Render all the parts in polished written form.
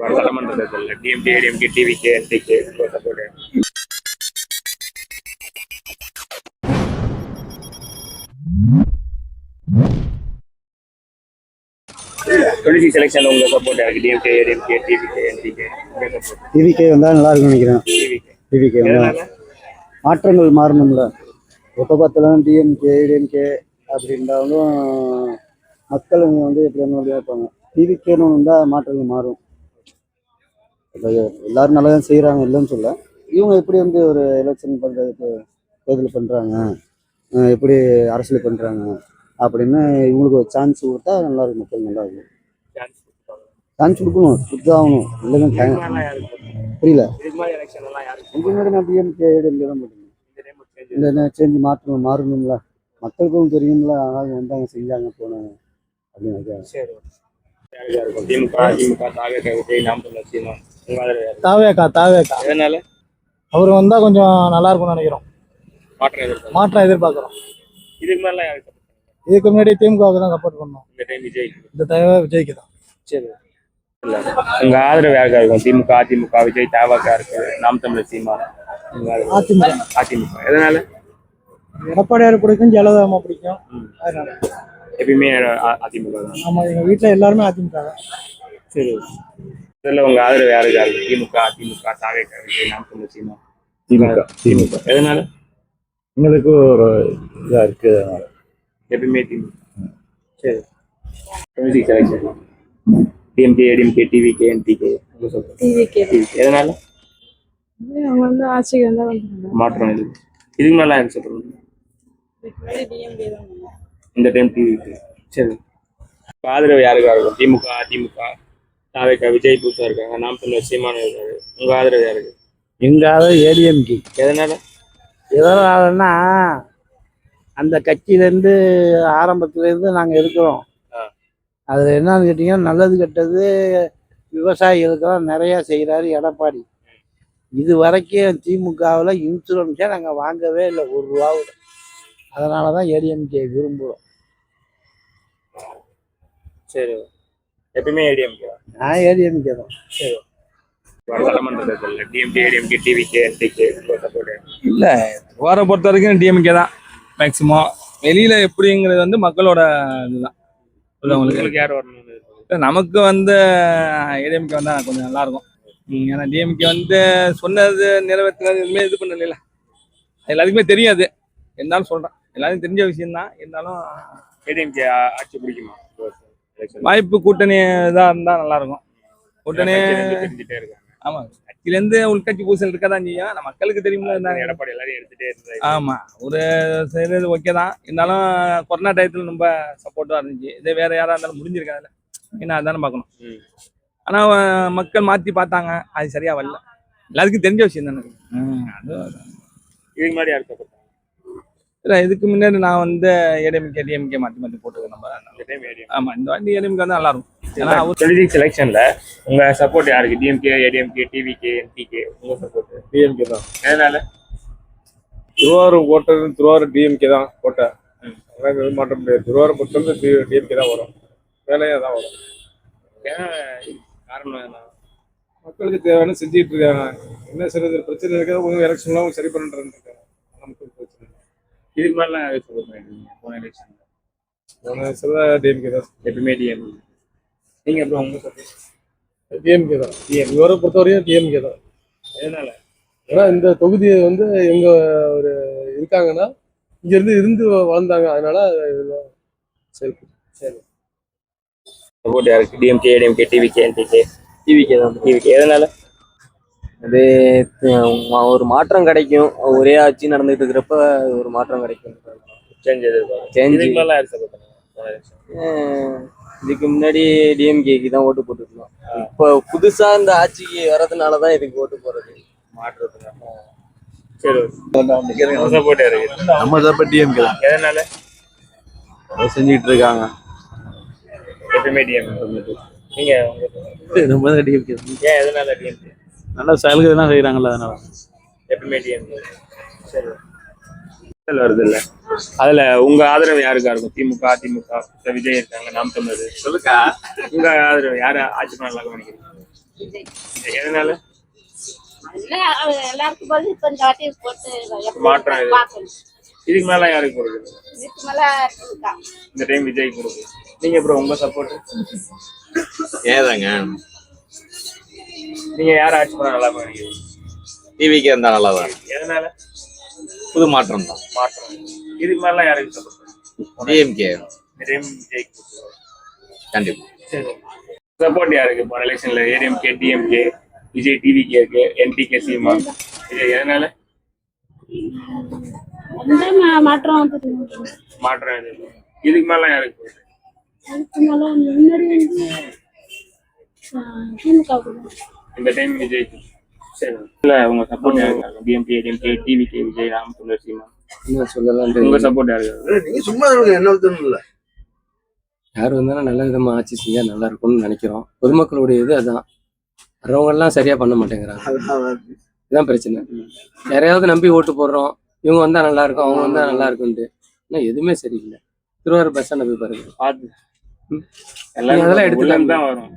சட்டமன்ற தேர்தலில் DMK ADMK TVK NTK support. 26 எலெக்ஷன்ல உங்க சப்போர்ட் யாருக்கு? DMK ADMK TVK NTK support. TVK வந்தால் நல்லா இருக்கும்னு நினைக்கிறேன். டிவிகே மாற்றங்கள் மாறணும்ல. எப்போ பார்த்தாலும் டிஎம்கே ஏடிஎம்கே அப்படின்றாலும் மக்கள் வந்து எப்படி இருப்பாங்க. டிவிகேன்னு வந்தால் மாற்றங்கள் மாறும். எல்லாரும் நல்லா தான் செய்கிறாங்க, இல்லைன்னு சொல்ல. இவங்க எப்படி வந்து ஒரு எலெக்ஷன் பண்ணுறதுக்கு தேர்தல் பண்ணுறாங்க, எப்படி அரசியல் பண்ணுறாங்க அப்படின்னு இவங்களுக்கு ஒரு சான்ஸ் கொடுத்தா நல்லா இருக்கும். மக்கள் நல்லா இருக்கும். சான்ஸ் கொடுக்கணும், கொடுத்தாகணும். இல்லைங்க புரியல. இதுக்கு முன்னாடி நான் டிஎம்கே ஏடிஎம்கே தான் போட்டுருந்தேன். இந்த சேஞ்ச் மாறணும்ல, மக்களுக்கும் தெரியும்ல. ஆனால் வந்தாங்க, செஞ்சாங்க, போனாங்க அப்படின்னு. தாவேக்கா அவர் வந்தா கொஞ்சம் நல்லா இருக்கும்னு நினைக்கிறோம். மாற்றம் எதிர்பார்க்கிறோம். இதுக்கு முன்னாடி திமுகவுக்கு தான் சப்போர்ட் பண்ணோம். இந்த தடவை விஜய்க்கு தான். சரி, உங்க ஆதரவு யாருக்கா இருக்கும்? திமுக, அதிமுக, விஜய், தவக இருக்கு, நாம் தமிழர், சீமான். அதிமுக எதனால? எடப்பாடியார் பிடிக்கும், ஜெயலலிதா பிடிக்கும். அதனால எப்பயுமே அதிமுக தான். ஆமா, எங்க வீட்டுல எல்லாருமே அதிமுக தான். சரி, இதுல உங்க ஆதரவு யாருக்கா இருக்கு? திமுக, அதிமுக, தவக, விஜய், நாம் தமிழர், சீமான். திமுக எதனால? எங்களுக்கு ஒரு இதா இருக்கு. எப்பயுமே திமுக. சரி, 26 election DMK ADMK TVK NTK எதனால? அவங்க வந்து ஆட்சிக்கு வந்தா மாற்றம் இது. இதுக்கு மேல யாருக்கு சொல்றீங்க? இந்த டைம் டிவிக்கு. சரி, ஆதரவு யாருக்கா இருக்கும்? திமுக, அதிமுக, தவக, விஜய் புதுசா இருக்காங்க, நாம் தமிழர், சீமான் இருக்காரு. உங்க ஆதரவு யாருக்கு? எங்க ஆதரவு ஏடிஎம்கே. எதனால? எதனாலன்னா அந்த கட்சியிலேருந்து ஆரம்பத்துலேருந்து நாங்கள் இருக்கிறோம். அதில் என்னன்னு கேட்டிங்கன்னா, நல்லது கெட்டது விவசாயிகளுக்கெல்லாம் நிறையா செய்கிறாரு எடப்பாடி. இது வரைக்கும் திமுகவில் இன்சூரன்ஸே நாங்கள் வாங்கவே இல்லை, ₹1. அதனால தான் ஏடிஎம்கே விரும்புகிறோம். சரி, எப்பயுமே ஏடிஎம்கே. நான் ஏடிஎம்கே தான். சரி, சட்டமன்ற தேர்தலில் DMK ADMK TVK NTK support. இல்லை, வாரம் பொறுத்த வரைக்கும் டிஎம்கே தான் மேக்சிமம். வெளியில எப்படிங்கிறது வந்து மக்களோட இதுதான். உங்களுக்கு யார் வரணும்? நமக்கு வந்து ஏடிஎம்கே வந்தா கொஞ்சம் நல்லா இருக்கும். ஏன்னா டிஎம்கே வந்து சொன்னது நிறைவேற்றினது எதுவுமே இது பண்ணல. எல்லாத்துக்குமே தெரியாது. இருந்தாலும் சொல்றேன், எல்லாருக்கும் தெரிஞ்ச விஷயம் தான். இருந்தாலும் ஏடிஎம்கே ஆட்சி பிடிக்குமா? வாய்ப்பு கூட்டணி இதா இருந்தா நல்லா இருக்கும். கூட்டணி தெரிஞ்சுட்டே இருக்காங்க. ஆமா, கட்சியிலேருந்து உள்கட்சி பூசல் இருக்கதான் செய்யும். நம்ம மக்களுக்கு தெரியுமா? எடப்பாடி எல்லாரையும் எடுத்துட்டே இருந்தாரு. ஆமா, ஒரு செய்யறது ஓகே தான். இருந்தாலும் கொரோனா டயத்துல ரொம்ப சப்போர்ட்டா இருந்துச்சு. இதே வேற யாரா இருந்தாலும் முடிஞ்சிருக்காதுல்ல, ஏன்னா அதானே பார்க்கணும். ஆனா மக்கள் மாத்தி பார்த்தாங்க, அது சரியா வரல. எல்லாத்துக்கும் தெரிஞ்ச விஷயம் தானே. இதுக்கு முன்னாடி யார் சப்போர்ட்? இல்லை, இதுக்கு முன்னாடி நான் வந்து ஏடிஎம்கே டிஎம்கே மாற்றி போட்டுருக்கேன். நம்ம ஆமா, இந்த வாட்டி ஏடிஎம்கே தான் நல்லா இருக்கும். ஏன்னா 26 எலெக்ஷன்ல உங்க சப்போர்ட் யாருக்கு? DMK, ADMK, TVK, NTK. உங்க சப்போர்ட்? டிஎம்கே தான். எதனால? திருவாரூர் ஓட்டது திருவாரூர் டிஎம்கே தான் கோட்டை. அதெல்லாம் மாற்ற முடியாது. திருவாரூர் பொறுத்தவரை டிஎம்கே தான் வரும், வேலையா தான் வரும். ஏன்னா காரணம் என்ன? மக்களுக்கு தேவையான செஞ்சுட்டு இருக்காங்க. என்ன செய்யறது, பிரச்சனை இருக்கிறத கொஞ்சம் எலெக்ஷன்லாம் சரி பண்ணிட்டு இருக்காங்க. நமக்கு பிரச்சனை. இதுக்கு மேல சப்போர்ட் பண்ணிருக்கீங்க போன எலெக்ஷன்? டிஎம்கே தான். எப்பயுமே டிஎம்கே. நீங்க எப்படி உங்க சப்போர்ட்? டிஎம்கே தான். இவரை பொறுத்தவரையும் டிஎம்கே தான். எதனால? ஏன்னா இந்த தொகுதியை வந்து எங்க ஒரு இருக்காங்கன்னா இங்க இருந்து வாழ்ந்தாங்க, அதனால சரி. சரி, சப்போர்ட் யாருக்கு? DMK, ADMK, TVK, NTK. TVK தான். டிவிகே எதனால? அது ஒரு மாற்றம் கிடைக்கும். ஒரே ஆட்சி நடந்துட்டு இருக்கிறப்ப ஒரு மாற்றம் கிடைக்கும். சேஞ்ச் இதுக்கு மேல யார் சப்போர்ட் பண்ணுங்க? இதுக்கு முன்னாடி டிஎம்கேக்கு தான் ஓட்டு போட்டுருக்கோம். இப்போ புதுசா இந்த ஆட்சிக்கு வர்றதுனாலதான் இதுக்கு ஓட்டு போறது மாற்றுறதுனால. சரி, சப்போர்ட் யாருக்கு? நம்ம சப்போர்ட் டிஎம்கே தான். எதனால? செஞ்சுக்கிட்டு இருக்காங்க. எப்பயுமே டிஎம்கே. நீங்க நம்ம தான் டிஎம்கே. ஏன் எதனால டிஎம்கே? நல்லா செயல்கள் தான் செய்யறாங்கல்ல, அதனால எப்பயுமே டிஎம்கே. சரி, வருது இல்ல, அதுல உங்க ஆதரவு யாருக்கா இருக்கும்? திமுக, அதிமுக, விஜய் இருக்காங்க, நாம் தமிழர். சொல்லுக்கா, உங்க ஆதரவு யாரு ஆட்சி பண்ணலாம் நினைக்கிறீங்க? எதனால எல்லாருக்கும் பதில் இப்ப இந்த வாட்டி போட்டு எப்படி மாற்றம் இது. பார்க்கணும். இதுக்கு மேல யாருக்கு கொடுக்குது? இதுக்கு மேல இருக்கா? இந்த டைம் விஜய் கொடுக்குது. நீங்க ப்ரோ உங்க சப்போர்ட்? ஏதாங்க நீங்க யார் ஆட்சி பண்ணா நல்லா பண்ணுவீங்க? டிவிக்கு இருந்தா நல்லா தான். எதனால புது மாற்றம் தான். மாற்றம்? இதுக்கு மேல யாருக்கு சப்போர்ட்? டிஎம்கே இந்த டைம் விஜய் கொடுக்குது. கண்டிப்பா. சரி. சப்போர்ட் யாருக்கு இப்போ எலெக்ஷன்ல? ஏடிஎம்கே, டிஎம்கே, விஜய் டிவிகே இருக்கு, என்டிகே சீமா. விஜய் எதனால அந்த மாற்றம் வந்து மாற்றம் எது? இதுக்கு மேல யாருக்கு போகுது? அதுக்கு மேல முன்னாடி வந்து திமுக இந்த டைம் விஜய். சரி. இல்ல உங்க சப்போர்ட் யாருக்கு? DMK, ADMK, TVK, Vijay, Ramachandra Seema. என்ன சொல்லலாம் உங்க சப்போர்ட் யாருக்கு? நீங்க சும்மா என்ன இல்ல யார் வந்தாலும் நல்ல விதமாக ஆட்சி செஞ்சால் நல்லா இருக்கும்னு நினைக்கிறோம். பொதுமக்களுடைய இது அதான். வர்றவங்கெல்லாம் சரியாக பண்ண மாட்டேங்கிறாங்க. இதுதான் பிரச்சனை. யாரையாவது நம்பி ஓட்டு போடுறோம், இவங்க வந்தால் நல்லா இருக்கும், அவங்க வந்தால் நல்லா இருக்குன்ட்டு. ஆனால் எதுவுமே சரியில்லை. திருவாரூர் பஸ் ஸ்டாண்டை போய் பாருங்க. பார்த்து நீங்க அதெல்லாம் எடுத்துக்கலாம் தான் வரும்.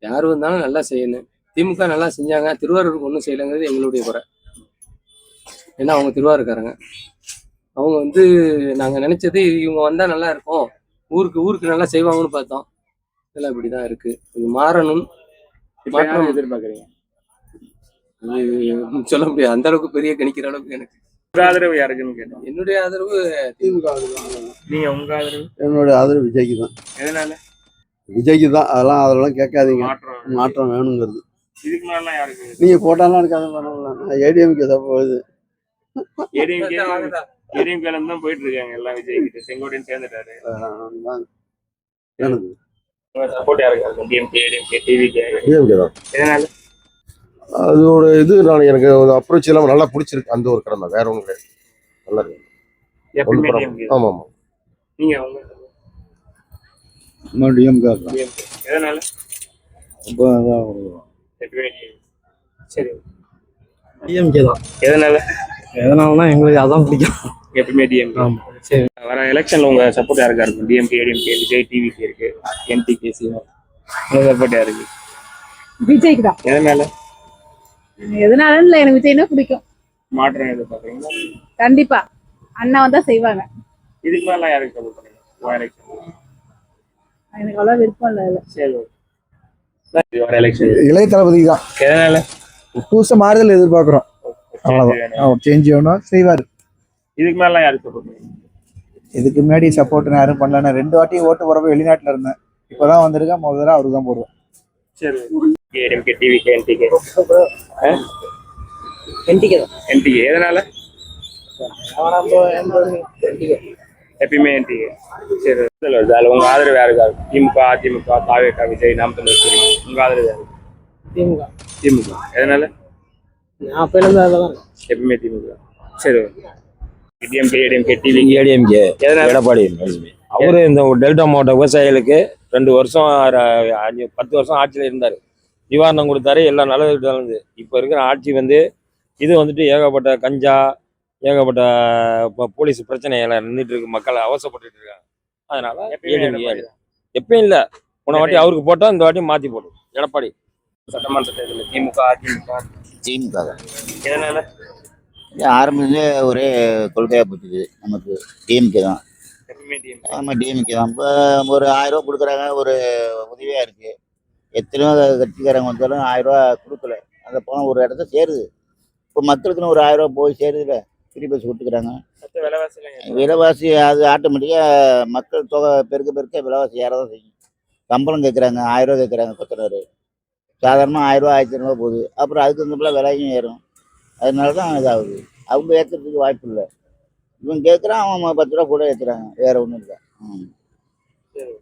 யார் வந்தாலும் நல்லா செய்யணும். திமுக நல்லா செஞ்சாங்க, திருவாரூருக்கு ஒன்றும் செய்யலைங்கிறது எங்களுடைய குறை. ஏன்னா அவங்க திருவாரூர்காரங்க. அவங்க வந்து நாங்கள் நினைச்சது இவங்க வந்தால் நல்லா இருக்கும், ஊருக்கு நல்லா செய்வாங்கன்னு பார்த்தோம். இதெல்லாம் இப்படி தான் இருக்கு. இது மாறணும். மாற்றம் எதிர்பார்க்குறீங்க? அது சொல்ல முடியாது. அந்த அளவுக்கு பெரிய கணிக்கிற அளவுக்கு எனக்கு. உங்க ஆதரவு யாருக்குன்னு கேட்டோம். என்னுடைய ஆதரவு திமுக. நீங்க உங்க ஆதரவு? என்னுடைய ஆதரவு விஜய்க்கு தான். எதனால? விஜய்க்கு தான். அதெல்லாம் கேட்காதீங்க. மாற்றம் மாற்றம் வேணுங்கிறது. இதுக்கு மேல யாருக்கு? நீங்க போட்டாலும் எனக்கு அதை பண்ணலாம். ஏடிஎம்கே போகுது. ஏடிஎம்கேல இருந்து தான் போயிட்டு இருக்காங்க எல்லாம். விஜய் கிட்ட செங்கோட்டையன் சேர்ந்துட்டாரு. சப்போர்ட் யாருக்கு? DMK, ADMK, TVK. டிஎம்கே தான். எதனால? அதோட இது நான் எனக்கு அப்ரோச் எல்லாம் நல்லா பிடிச்சிருக்கு. அந்த ஒரு கடமை வேற ஒன்றும் கிடையாது. நல்லா இருக்கு. எப்பவுமே டிஎம்கே. ஆமா ஆமா. நீங்க உங்க டிஎம்கே. டிஎம்கே. எதனால? எப்பவுமே DMK. சரி. டிஎம்கே தான். எதனால? எதனாலனா எங்களுக்கு அதான் பிடிக்கும். எப்பவுமே டிஎம்கே. சரி. வர எலெக்ஷன்ல உங்க சப்போர்ட் யாருக்கா இருக்கும்? டிஎம்கே, ஏடிஎம்கே, விஜய் டிவிகே இருக்கு, என்டிகே சீமா. உங்க சப்போர்ட் யாருக்கு? விஜய்க்கு தான். எதனால? எதனால இல்ல, எனக்கு விஜய்னா பிடிக்கும். மாற்றம் எதிர்பார்க்குறீங்களா? கண்டிப்பா அண்ணா வந்தா செய்வாங்க. இதுக்கு மேல யாருக்கு சப்போர்ட் பண்ணுங்க எலெக்ஷன்? எனக்கு அவ்வளவு விருப்பம் இல்ல. சரி. வர எலெக்ஷன் இளைய தளபதி தான். எதனால? புதுசா மாறுதல் எதிர்பார்க்கிறோம். அவ்வளவுதான். சேஞ்ச் வேணும், செய்வாரு. இதுக்கு மேல யாருக்கு சப்போர்ட் பண்ணுங்க? இதுக்கு முன்னாடி சப்போர்ட் யாரும் பண்ணல. நான் 2 வாட்டி ஓட்டு போறப்ப வெளிநாட்டுல இருந்தேன். இப்பதான் வந்திருக்கேன். முதல்ல அவருக்கு தான் போடுவேன். சரி. ADMK, TVK, NTK. என்டிகே தான். என்டிகே. எதனால? எப்பயுமே என்டிகே. சரி. அதுல உங்க ஆதரவு யாருக்கா? திமுக, அதிமுக, தாவேகா, விஜய், நாமக்கல் சீமா. உங்க ஆதரவு யாருக்கு? திமுக. திமுக. எதனால? நான் அப்ப இருந்து அதில் தான். எப்பவுமே திமுக. சரி. DMK, ADMK, TVK. ஏடிஎம்கே எதனால? எடப்பாடி அவரு இந்த டெல்டா மாவட்ட விவசாயிகளுக்கு 2 வருஷம் 10 வருஷம் ஆட்சியில் இருந்தார். நிவாரணம் கொடுத்தாரு, எல்லாம் நல்லது நடந்தது. இப்போ இருக்கிற ஆட்சி வந்து இது வந்துட்டு ஏகப்பட்ட கஞ்சா, ஏகப்பட்ட போலீஸ் பிரச்சனைகளை நின்றுட்டு இருக்கு. மக்கள் அவசரப்பட்டு இருக்காங்க. அதனால எப்பயும் இல்லை. போன வாட்டி அவருக்கு போட்டோம், இந்த வாட்டி மாற்றி போடும் எடப்பாடி. சட்டமன்ற தேர்தலில் திமுக, அதிமுக. திமுக தான். எதனால? ஆரம்பத்துலேயே ஒரே கொள்கையாக போச்சுது நமக்கு. டிஎம்கே தான். எப்பவுமே டிஎம்கே. ஆமாம் டிஎம்கே தான். இப்போ ஒரு 1000 ரூபா கொடுக்குறாங்க, ஒரு உதவியாக இருக்குது. எத்தனையோ கட்சிக்காரங்க வந்தாலும் 1000 ரூபா கொடுக்கல. அந்த பணம் ஒரு இடத்த சேருது. இப்போ மக்களுக்குன்னு ஒரு 1000 ரூபா போய் சேருதுல. ஃப்ரீ பஸ் கொடுத்துக்கிறாங்க. விலைவாசி அது ஆட்டோமேட்டிக்காக மக்கள் தொகை பெருக்க விலைவாசி ஏற தான் செய்யும். சம்பளம் கேட்குறாங்க, 1000 ரூபா கேட்குறாங்க கொத்தனார். சாதாரணமாக 1000 ரூபா 1500 போகுது. அப்புறம் அதுக்கு தகுந்தப்பல விலையும் ஏறும். அதனால தான் இதாகுது. அவங்க ஏற்றுறதுக்கு வாய்ப்பு இல்லை. இவங்க கேட்குறான், அவன் 10 ரூபா கூட ஏற்றுறாங்க. வேற ஒன்றும் இல்லை. சரி.